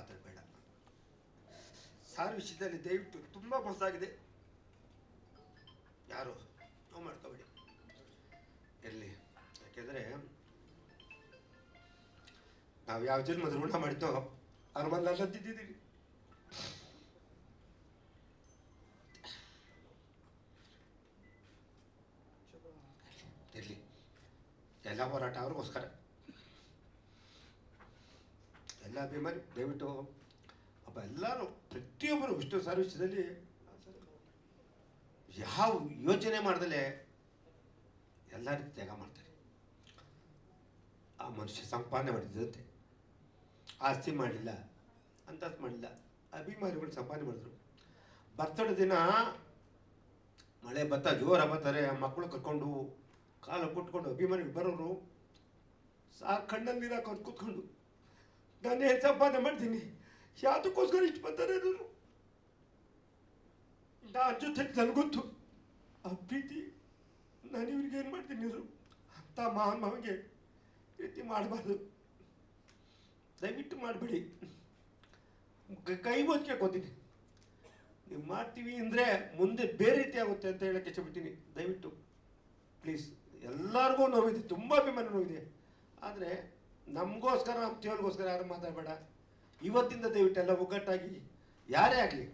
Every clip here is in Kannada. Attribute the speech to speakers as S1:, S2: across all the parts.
S1: ಮಾತಾಡಬೇಡ. ಸಾರ್ ವಿಷಯದಲ್ಲಿ ದಯವಿಟ್ಟು ತುಂಬ ಮೋಸ ಆಗಿದೆ, ಯಾರು ನೋವು ಮಾಡ್ಕೋಬೇಡಿ. ಇರಲಿ, ಯಾಕೆಂದರೆ ನಾವು ಯಾವ ಜನ್ಮದ ಋಣ ಮಾಡಿದ್ನೋ ಅವ್ರ ಮನೆಲ್ಲ ತಿದ್ದಿದ್ದೀವಿ. ಇರಲಿ, ಎಲ್ಲ ಹೋರಾಟ ಅವ್ರಿಗೋಸ್ಕರ. ಎಲ್ಲ ಅಭಿಮಾನಿ ದಯವಿಟ್ಟು ಅಪ್ಪ ಎಲ್ಲರೂ ಪ್ರತಿಯೊಬ್ಬರು ವಿಷ್ಣು ಸರ್ವಿಸದಲ್ಲಿ ಯಾವ ಯೋಚನೆ ಮಾಡ್ದಲೇ ಎಲ್ಲ ರೀತಿ ತ್ಯಾಗ ಮಾಡ್ತಾರೆ. ಆ ಮನುಷ್ಯ ಸಂಪಾದನೆ ಮಾಡಿದ್ದಂತೆ, ಆಸ್ತಿ ಮಾಡಲಿಲ್ಲ, ಅಂತಸ್ತು ಮಾಡಲಿಲ್ಲ, ಅಭಿಮಾನಿಗಳು ಸಂಪಾದನೆ ಮಾಡಿದ್ರು. ಬರ್ತಡೇ ದಿನ ಮಳೆ ಬತ್ತ ಜೋರ ಬರ್ತಾರೆ, ಮಕ್ಕಳು ಕರ್ಕೊಂಡು ಕಾಲು ಕೊಟ್ಕೊಂಡು ಅಭಿಮಾನಿಗಳು ಬರೋರು ಕಣ್ಣಲ್ಲಿ ನೀರು ಹಾಕೊಂಡು ಕೂತ್ಕೊಂಡು ನಾನೇನು ಸಂಪಾದನೆ ಮಾಡ್ತೀನಿ, ಯಾವುದಕ್ಕೋಸ್ಕರ ಇಷ್ಟು ಬರ್ತಾರೆ ಅನ್ನೋರು. ನಾನು ಜೊತೆ ನನಗೊತ್ತು ಆ ಪ್ರೀತಿ. ನಾನು ಇವ್ರಿಗೆ ಏನು ಮಾಡ್ತೀನಿ ಇವರು ಅಂತ ಮಹಾನ್ ಮಾವಿಗೆ ಪ್ರೀತಿ ಮಾಡಬಾರ್ದು, ದಯವಿಟ್ಟು ಮಾಡಬೇಡಿ. ಕೈ ಓದ್ಕೋತೀನಿ, ನೀವು ಮಾಡ್ತೀವಿ ಅಂದರೆ ಮುಂದೆ ಬೇರೆ ರೀತಿ ಆಗುತ್ತೆ ಅಂತ ಹೇಳಕ್ಕೆ ಇಷ್ಟಪಡ್ತೀನಿ. ದಯವಿಟ್ಟು ಪ್ಲೀಸ್, ಎಲ್ಲರಿಗೂ ನೋವಿದೆ, ತುಂಬ ಅಭಿಮಾನ ನೋವಿದೆ. ಆದರೆ ನಮಗೋಸ್ಕರ ನಮ್ಮ ತೇವಳಿಗೋಸ್ಕರ ಯಾರು ಮಾತಾಡಬೇಡ. ಇವತ್ತಿಂದ ದಯವಿಟ್ಟು ಎಲ್ಲ ಒಗ್ಗಟ್ಟಾಗಿ ಯಾರೇ ಆಗಲಿ,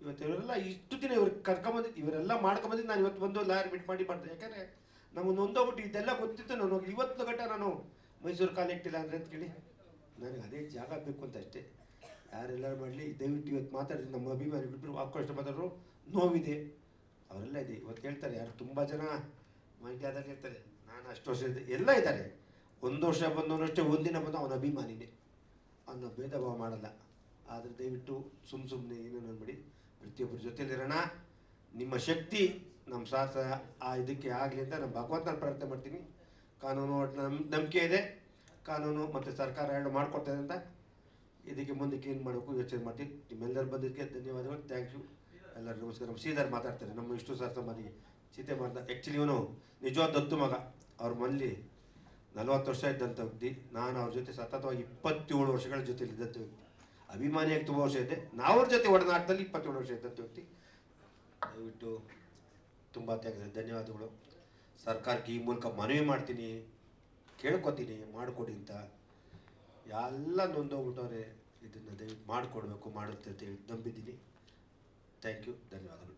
S1: ಇವತ್ತು ಇವರೆಲ್ಲ ಇಷ್ಟು ದಿನ ಇವ್ರಿಗೆ ಕರ್ಕೊಂಬಂದಿದ್ದು, ಇವರೆಲ್ಲ ಮಾಡ್ಕೊಂಬಂದಿದ್ದು ನಾನು ಇವತ್ತು ಬಂದು ಲಾಯರ್ ಮೀಟ್ ಮಾಡ್ತೀನಿ. ಯಾಕಂದರೆ ನಮಗೆ ನೊಂದೋಗ್ಬಿಟ್ಟು ಇದೆಲ್ಲ ಗೊತ್ತಿತ್ತು. ನಾನು ಇವತ್ತು ಗಂಟ ನಾನು ಮೈಸೂರು ಕಾಲು ಇಟ್ಟಿಲ್ಲ ಅಂದರೆ ಅಂತ ಕೇಳಿ ನನಗೆ ಅದೇ ಜಾಗ ಬೇಕು ಅಂತ ಅಷ್ಟೇ. ಯಾರೆಲ್ಲರೂ ಮಾಡಲಿ, ದಯವಿಟ್ಟು ಇವತ್ತು ಮಾತಾಡಿದ್ರೆ ನಮ್ಮ ಅಭಿಮಾನಿಗಳು ಅಷ್ಟು ಮಾತಾಡೋರು ನೋವಿದೆ, ಅವರೆಲ್ಲ ಇದೆ. ಇವತ್ತು ಹೇಳ್ತಾರೆ, ಯಾರು ತುಂಬ ಜನ ಮಾಹಿತಿ ಆದಾಗ ಹೇಳ್ತಾರೆ ನಾನು ಅಷ್ಟು ವರ್ಷ ಇದೆ, ಎಲ್ಲ ಇದ್ದಾರೆ. ಒಂದು ವರ್ಷ ಬಂದವನಷ್ಟೇ, ಒಂದಿನ ಬಂದು ಅವನ ಅಭಿಮಾನಿನೇ, ಅವನ ಭೇದ ಭಾವ ಮಾಡಲ್ಲ. ಆದರೆ ದಯವಿಟ್ಟು ಸುಮ್ಮನೆ ಏನೇನು ಅನ್ಬೇಡಿ, ಪ್ರತಿಯೊಬ್ಬರ ಜೊತೆಲಿರೋಣ. ನಿಮ್ಮ ಶಕ್ತಿ ನಮ್ಮ ಸಾಥ ಆ ಇದಕ್ಕೆ ಆಗಲಿ ಅಂತ ನಾನು ಭಗವಂತನ ಪ್ರಾರ್ಥನೆ ಮಾಡ್ತೀನಿ. ಕಾನೂನು ನಂಬಿಕೆ ಇದೆ, ಕಾನೂನು ಮತ್ತು ಸರ್ಕಾರ ಎರಡು ಮಾಡ್ಕೊಡ್ತದೆ ಅಂತ. ಇದಕ್ಕೆ ಮುಂದಕ್ಕೆ ಏನು ಮಾಡಬೇಕು ಯೋಚನೆ ಮಾಡ್ತೀನಿ. ನಿಮ್ಮೆಲ್ಲರೂ ಬಂದಿದ್ದಕ್ಕೆ ಧನ್ಯವಾದಗಳು, ಥ್ಯಾಂಕ್ ಯು. ಎಲ್ಲರೂ ನಮಸ್ಕಾರ. ನಮ್ಮ ಶ್ರೀಧರ್ ಮಾತಾಡ್ತಾರೆ, ನಮ್ಮ ವಿಷ್ಣು ಸರ್ ಸಮಾಧಿಗೆ ಸೀತೆ ಮಾಡ್ದ. ಆ್ಯಕ್ಚುಲಿ ಇವನು ನಿಜವಾದ ದತ್ತು ಮಗ. ಅವ್ರ ಮನೇಲಿ 40 ವರ್ಷ ಇದ್ದಂಥ ವ್ಯಕ್ತಿ. ನಾನು ಅವ್ರ ಜೊತೆ ಸತತವಾಗಿ 27 ವರ್ಷಗಳ ಜೊತೆಲಿ ಇದ್ದಂಥ ವ್ಯಕ್ತಿ. ಅಭಿಮಾನಿಯಾಗಿ ತುಂಬ ವರ್ಷ ಇದ್ದೆ, ನಾವ್ರ ಜೊತೆ ಒಡನಾಟದಲ್ಲಿ 27 ವರ್ಷ ಇದ್ದಂಥ ವ್ಯಕ್ತಿ. ದಯವಿಟ್ಟು ತುಂಬ ಧನ್ಯವಾದಗಳು. ಸರ್ಕಾರಕ್ಕೆ ಈ ಮೂಲಕ ಮನವಿ ಮಾಡ್ತೀನಿ, ಕೇಳ್ಕೊತೀನಿ, ಮಾಡಿಕೊಡಿ ಅಂತ. ಎಲ್ಲ ನೊಂದೋಗ್ಬಿಟ್ಟವ್ರೆ, ಇದನ್ನು ದಯವಿಟ್ಟು ಮಾಡಿಕೊಡ್ಬೇಕು, ಮಾಡುತ್ತೆ ಅಂತೇಳಿ ನಂಬಿದ್ದೀನಿ. ಥ್ಯಾಂಕ್ ಯು, ಧನ್ಯವಾದಗಳು.